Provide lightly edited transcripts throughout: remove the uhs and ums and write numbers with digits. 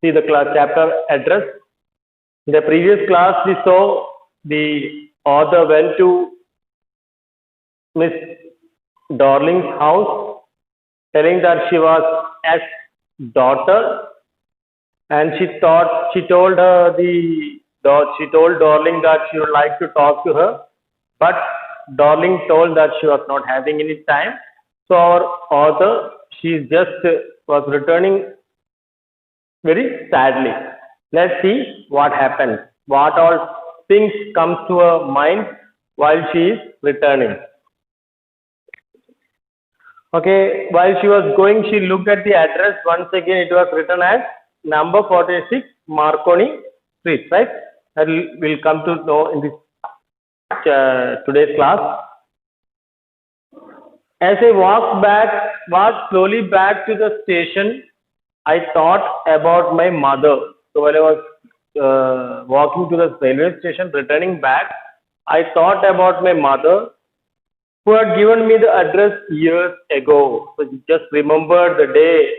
see the class chapter address. In the previous class, we saw the author went to Miss Darling's house, telling that she was S daughter, and she told Darling that she would like to talk to her, but Darling told that she was not having any time. So our author, she just was returning very sadly. Let's see what happens. What all things comes to her mind while she is returning. Okay, while she was going, she looked at the address. Once again, it was written as number 46 Marconi Street, right? That we'll come to know in this today's class. As I walked slowly back to the station, I thought about my mother. So while I was walking to the railway station, returning back, I thought about my mother, who had given me the address years ago. So just remember the day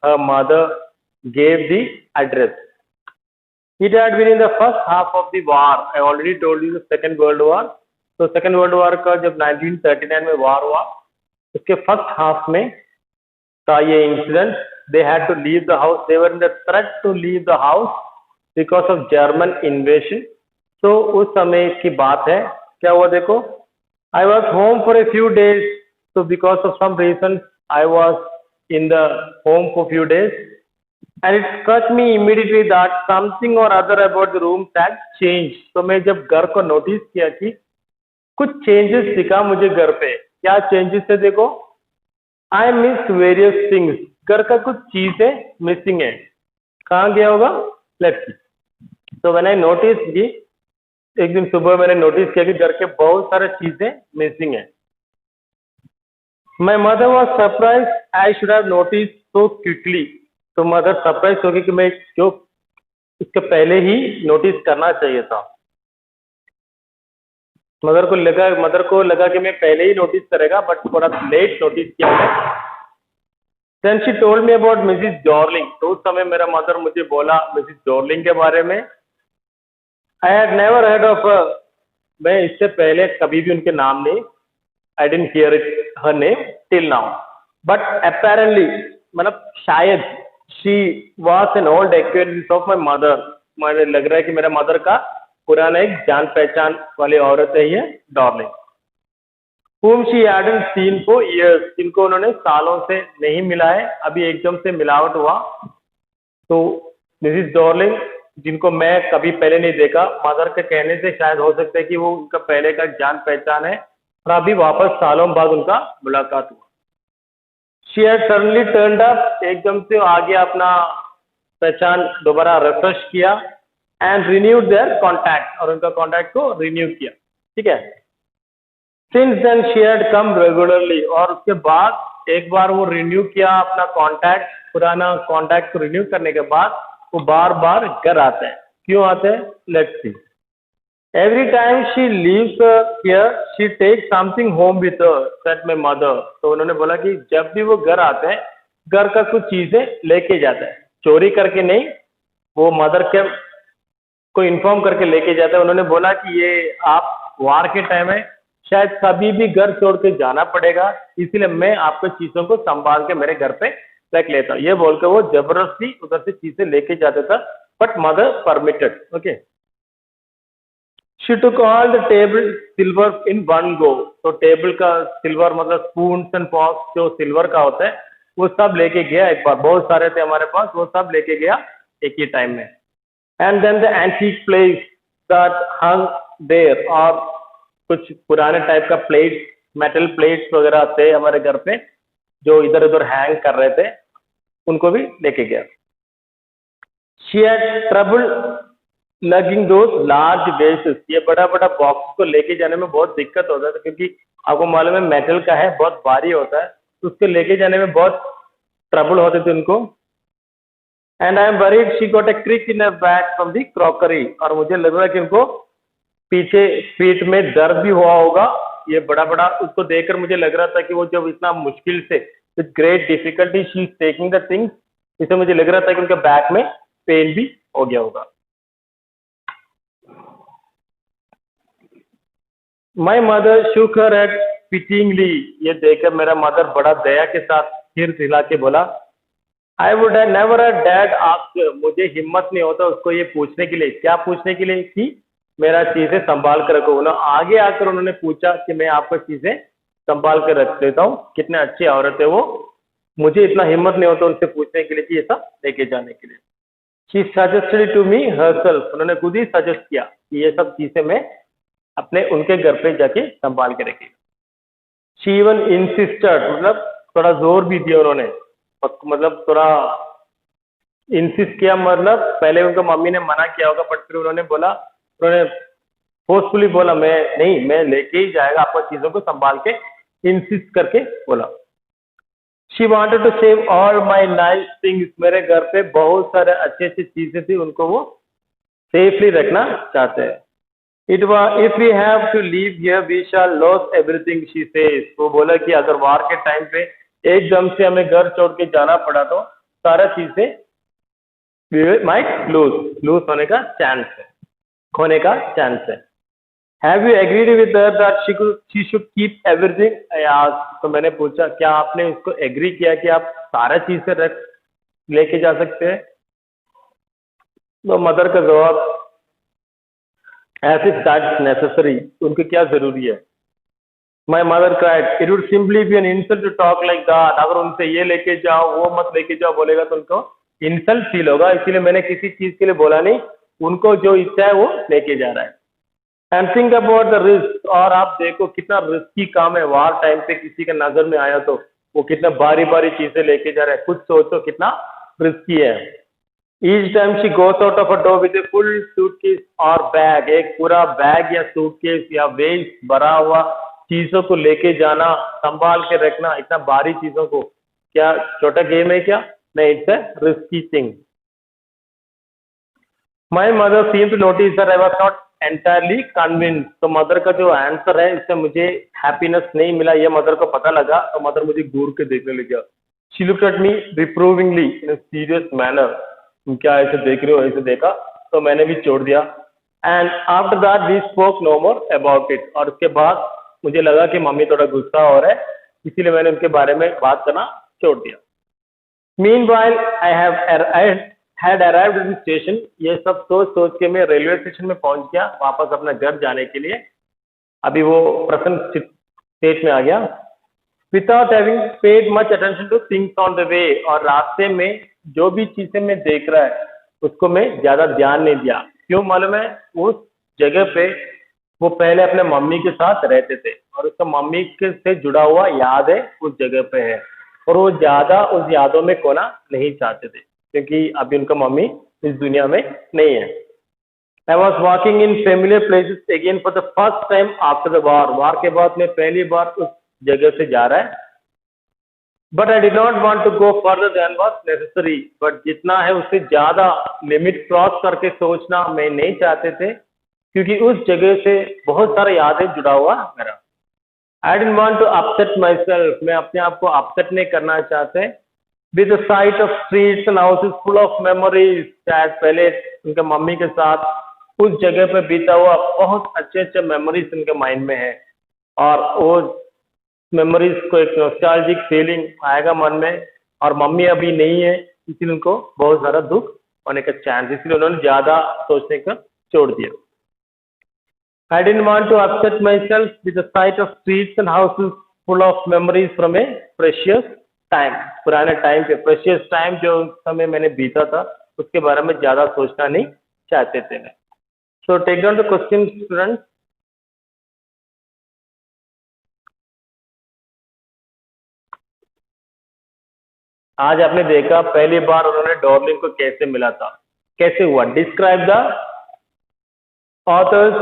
her mother gave the address. It had been in the first half of the war. I already told you the Second World War. So Second World War का जब 1939 में war हुआ, उसके first half में था ये incident. They had to leave the house. They were in the threat to leave the house because of German invasion. So उस समय की बात है. क्या हुआ देखो? I was home for a few days. So because of some reasons, I was in the home for a few days. And it struck me immediately that something or other about the room had changed. तो मैं जब घर को notice किया कि कुछ changes दिखा मुझे घर पे. क्या चेंजेस है देखो? I missed various things. घर का कुछ चीजें मिसिंग है. कहाँ गया होगा? Let's see. So when I noticed कि एक दिन सुबह मैंने नोटिस किया कि घर के बहुत सारे चीजें मिसिंग है. My mother was surprised. I should have noticed so quickly. तो मदर सरप्राइज होगी कि मैं जो इसके पहले ही नोटिस करना चाहिए था. मदर को लगा कि मैं पहले ही नोटिस करेगा, बट थोड़ा लेट नोटिस किया मैं. Then she told me about Mrs. Darling. तो उस समय मेरा मदर मुझे बोला मिसेस डॉर्लिंग के बारे में. I had never heard of her. मैं इससे पहले कभी भी उनके नाम नहीं. I didn't hear her name till now. But apparently, मतलब शायद she was an old acquaintance of my mother. मुझे लग रहा है कि मेरा मदर का पुराना एक जान पहचान वाली औरत है ये Darling. whom she hadn't seen for years. जिनको उन्होंने सालों से नहीं मिला है, अभी एकदम से मिलावट हुआ. तो मिसेस डॉर्लिंग, जिनको मैं कभी पहले नहीं देखा, मदर के कहने से शायद हो सकता है कि वो उनका पहले का जान पहचान है और अभी वापस सालों बाद उनका मुलाकात हुआ. She had suddenly turned up. एकदम से आगे अपना पहचान दोबारा रिफ्रेश किया and renewed their contact. और उनका कॉन्टैक्ट को रिन्यू किया. ठीक है. Since then she had come regularly. और उसके बाद एक बार वो रिन्यू किया अपना कॉन्टैक्ट. पुराना कॉन्टैक्ट को रिन्यू करने के बाद वो बार बार घर आते हैं. क्यों आते हैं? Let's see. Every time she leaves here, she takes something home with her, said my mother. तो उन्होंने बोला कि जब भी वो घर आते हैं, घर का कुछ चीजें लेके जाते हैं. चोरी करके नहीं, वो मदर के को इन्फॉर्म करके लेके जाते हैं. उन्होंने बोला कि ये आप वार के टाइम है, शायद कभी भी घर छोड़ के जाना पड़ेगा, इसलिए मैं आपको चीजों को संभाल के मेरे घर पे रख लेता हूँ. ये बोलकर वो जबरदस्ती उधर से चीजें लेके जाते था, but mother permitted. Okay. She took all the table silver in one go. तो टेबल का सिल्वर मतलब स्पून एंड फॉक्स जो सिल्वर का होता है वो सब लेके गया एक बार. बहुत सारे थे हमारे पास, वो सब लेके गया एक ही टाइम में. And then the antique plates that hung there. और कुछ पुराने टाइप का प्लेट्स, मेटल प्लेट्स वगैरह थे हमारे घर पे जो इधर उधर हैंग कर रहे थे, उनको भी लेके गया. She had trouble lugging those large vases. ये बड़ा बड़ा बॉक्स को लेके जाने में बहुत दिक्कत होता है, क्योंकि आपको मालूम है मेटल का है, बहुत भारी होता है, तो उसको लेके जाने में बहुत ट्रबल होते थे उनको. And I am worried she got a crick in a back from the crockery. और मुझे लग रहा है कि उनको पीछे पीठ में दर्द भी हुआ होगा. ये बड़ा बड़ा उसको देखकर मुझे लग रहा था कि वो जब इतना मुश्किल से with great difficulty she is taking the things, इससे मुझे लग रहा था कि उनके बैक में पेन भी हो गया होगा। My mother shook her head pityingly, ये देखकर मेरा मदर बड़ा दया के साथ सिर हिला के बोला, I would never dad ask, मुझे हिम्मत नहीं होता उसको ये पूछने के लिए। क्या पूछने के लिए कि मेरा चीजें संभाल कर रखो। उन्होंने आगे आकर उन्होंने पूछा कि मैं आपको चीजें संभाल कर रख देता हूँ। कितने अच्छी औरत है वो, मुझे इतना हिम्मत नहीं होता उनसे पूछने के लिए कि ये सब लेके जाने के लिए। She suggested to me herself, उन्होंने खुद ही सजेस्ट किया कि ये सब चीजें मैं अपने उनके घर पे जाके संभाल के रखेगी। शी इवन इंसिस्टेड, मतलब थोड़ा जोर भी दिया उन्होंने, मतलब थोड़ा इंसिस्ट किया, मतलब पहले उनको मम्मी ने मना किया होगा बट फिर उन्होंने बोला, उन्होंने फोर्सफुली बोला मैं नहीं, मैं लेके ही जाएगा आपको चीजों को संभाल के, इंसिस्ट करके बोला। She wanted to save all my nice things, मेरे घर पे बहुत सारे अच्छी अच्छी चीजें थी, उनको वो सेफली रखना चाहते हैं। If we have to leave here we shall lose everything, she says, वो बोला कि अगर वार के टाइम पे एकदम से हमें घर छोड़ के जाना पड़ा तो सारा चीजें वी माइट लूज होने का चांस है, खोने का चांस है। Have you agreed with her that she should keep everything, तो मैंने पूछा क्या आपने उसको एग्री किया कि आप सारा चीजें रख लेके जा सकते हैं। तो मदर का जवाब, एज इफ दैट्स नेसेसरी, उनको क्या जरूरी है। My mother cried, it would simply be an insult to talk like that, अगर उनसे ये लेके जाओ वो मत लेके जाओ बोलेगा तो उनको इंसल्ट फील होगा, इसीलिए मैंने किसी चीज के लिए बोला नहीं, उनको जो इच्छा है वो लेके जा रहा है। And think about the risk, और आप देखो कितना रिस्की काम है, वार टाइम पे किसी के नजर में आया तो वो कितना भारी भारी चीजें लेके जा रहा है, कुछ सोचो कितना रिस्की है। Each time she goes out of a door with a full suitcase और बैग, एक पूरा बैग या सूटकेस या वेस्ट भरा हुआ चीजों को लेके जाना, संभाल के रखना, इतना भारी चीजों को, क्या छोटा गेम है क्या? नहीं, it's a risky thing. My mother seem to notice that I was not entirely convince, तो मदर का जो आंसर है इससे मुझे हैप्पीनेस नहीं मिला, ये मदर को पता लगा, तो मदर मुझे घूर के देखने लगा। She looked at me reprovingly in a serious manner, तुम क्या ऐसे देख रहे हो, ऐसे देखा, तो मैंने भी छोड़ दिया। And after that we spoke no more about it, और उसके बाद मुझे लगा कि मम्मी थोड़ा गुस्सा हो रहा है, इसीलिए मैंने उनके बारे में बात करना छोड़ दिया। Meanwhile, I had arrived at the station, ये सब सोच सोच के मैं रेलवे स्टेशन में पहुंच गया वापस अपना घर जाने के लिए। अभी वो प्रेजेंट स्टेट में आ गया। Without having paid much attention to things on the way, और रास्ते में जो भी चीजें मैं देख रहा है उसको मैं ज्यादा ध्यान नहीं दिया। क्यों मालूम है? उस जगह पे वो पहले अपने मम्मी के साथ रहते थे और उसका मम्मी के से जुड़ा हुआ याद है उस जगह पे है, और वो ज्यादा उस यादों में खोना नहीं चाहते थे क्योंकि अभी उनका मम्मी इस दुनिया में नहीं है। I was walking in familiar places again for the first time after the war, war के बाद में पहली बार उस जगह से जा रहा है। But I did not want to go further than was necessary, but जितना है उससे ज्यादा लिमिट क्रॉस करके सोचना मैं नहीं चाहते थे क्योंकि उस जगह से बहुत सारे यादें जुड़ा हुआ मेरा। I didn't want to upset my self, मैं अपने आप को अपसेट नहीं करना चाहते। With the sight of streets and houses full of memories, शायद पहले उनके मम्मी के साथ उस जगह पे बीता हुआ बहुत अच्छे अच्छे मेमोरीज उनके माइंड में है, और वो मेमोरीज को एक नॉस्टैल्जिक फीलिंग आएगा मन में, और मम्मी अभी नहीं है इसलिए उनको बहुत ज़्यादा दुख होने का चांस, इसलिए उन्होंने ज़्यादा सोचने का छोड़ दिया। I didn't want to upset myself with the sight of streets and houses full of memories from a precious time, पुराने टाइम पे precious time जो समय मैंने बीता था उसके बारे में ज़्यादा सोचना नहीं चाहते थे मैं। So take down the question students. आज आपने देखा पहली बार उन्होंने डॉर्लिंग को कैसे मिला था, कैसे हुआ। Describe the author's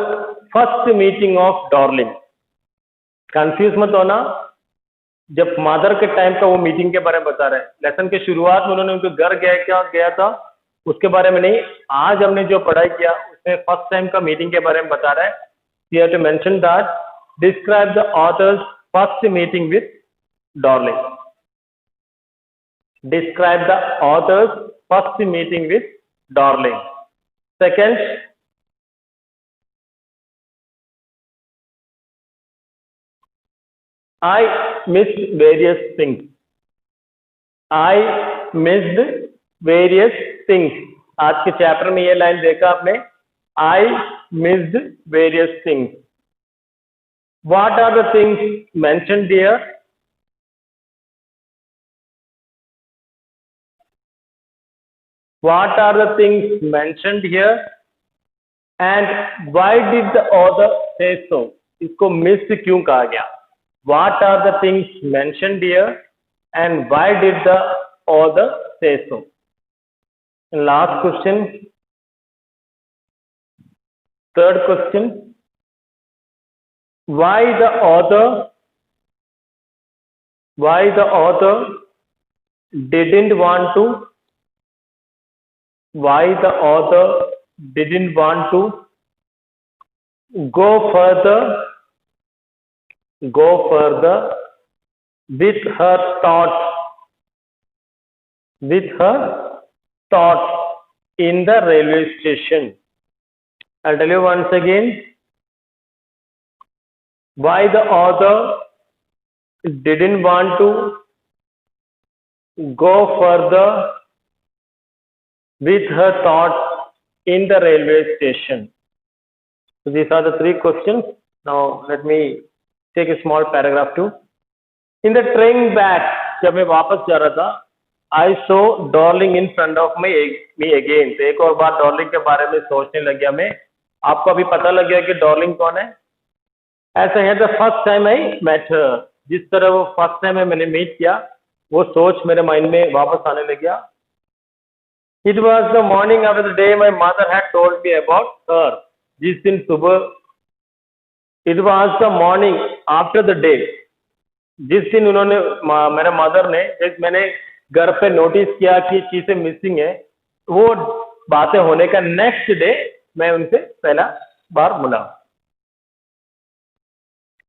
first meeting of Darling. Confuse मत होना, जब मदर के टाइम का वो मीटिंग के बारे में बता रहे हैं। लेसन के शुरुआत में उन्होंने उनके घर गया था उसके बारे में नहीं, आज हमने जो पढ़ाई किया उसमें फर्स्ट टाइम का मीटिंग के बारे में बता रहा है। You have to mention that describe the author's first meeting with darling. Describe the author's first meeting with darling. Second, I missed various things. I missed various things. आज के chapter में ये लाइन देखा आपने, I missed various things. What are the things mentioned here? What are the things mentioned here? And why did the author say so? इसको miss क्यों कहा गया? What are the things mentioned here? And why did the author say so? And last question, third question, why the author didn't want to go further with her thoughts in the railway station. I'll tell you once again, why the author didn't want to go further with her thoughts in the railway station. So these are the three questions. Now let me take a small paragraph too. In the train back, जब मैं वापस जा रहा था, I saw darling in front of me again. तो एक और बार darling के बारे में सोचने लग गया मैं. आपको अभी पता लग गया कि darling कौन है? ऐसा है the first time I met her. जिस तरह वो first time में मैंने meet किया, वो सोच मेरे माइंड में वापस आने लग गया. It was the morning after the day my mother had told me about her. जिस दिन सुबह, it was the morning after the day. जिस दिन उन्होंने मेरे मदर ने, जब मैंने घर पे नोटिस किया कि चीजें मिसिंग है, वो बातें होने का नेक्स्ट डे मैं उनसे पहला बार मिला.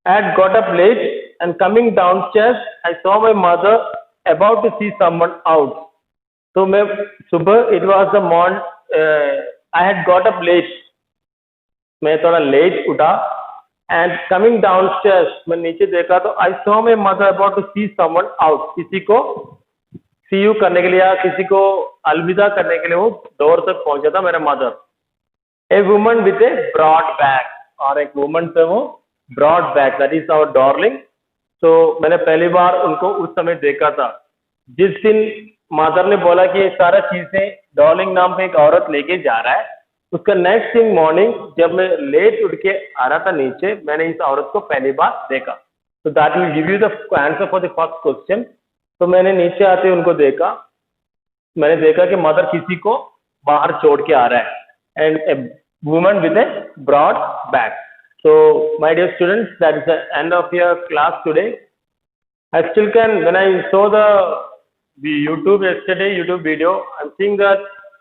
I had got up late and coming downstairs I saw my mother about to see someone out. तो मैं सुबह, it was the morning, I had got up late, मैं थोड़ा लेट उठा, and coming downstairs मैं नीचे देखा तो I saw my mother about to see someone out. किसी को see you करने के लिए या किसी को अलविदा करने के लिए वो डोर तक पहुंचा था मेरा mother. A woman with a broad bag, और एक वुमन से वो broad bag, that is our darling. तो मैंने पहली बार उनको उस समय देखा था जिस दिन मदर ने बोला कि ये सारा चीजें डार्लिंग नाम पे एक औरत लेके जा रहा है. उसका नेक्स्ट थिंग मॉर्निंग जब मैं लेट उठ के आ रहा था नीचे, मैंने इस औरत को पहली बार देखा. तो that will give you the answer for the first question. तो मैंने नीचे आते उनको देखा, मैंने देखा कि मदर किसी को बाहर छोड़ के आ रहा है, and a woman with a broad bag. So my dear students, that is the end of your class today. I still can, when I saw the YouTube video, I'm seeing that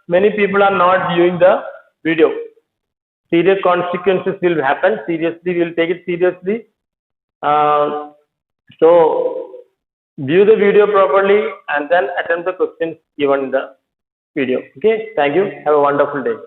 many people are not viewing the video. Serious consequences will happen. Seriously, we'll take it seriously. So view the video properly and then attempt the questions given in the video. Okay, thank you. Have a wonderful day.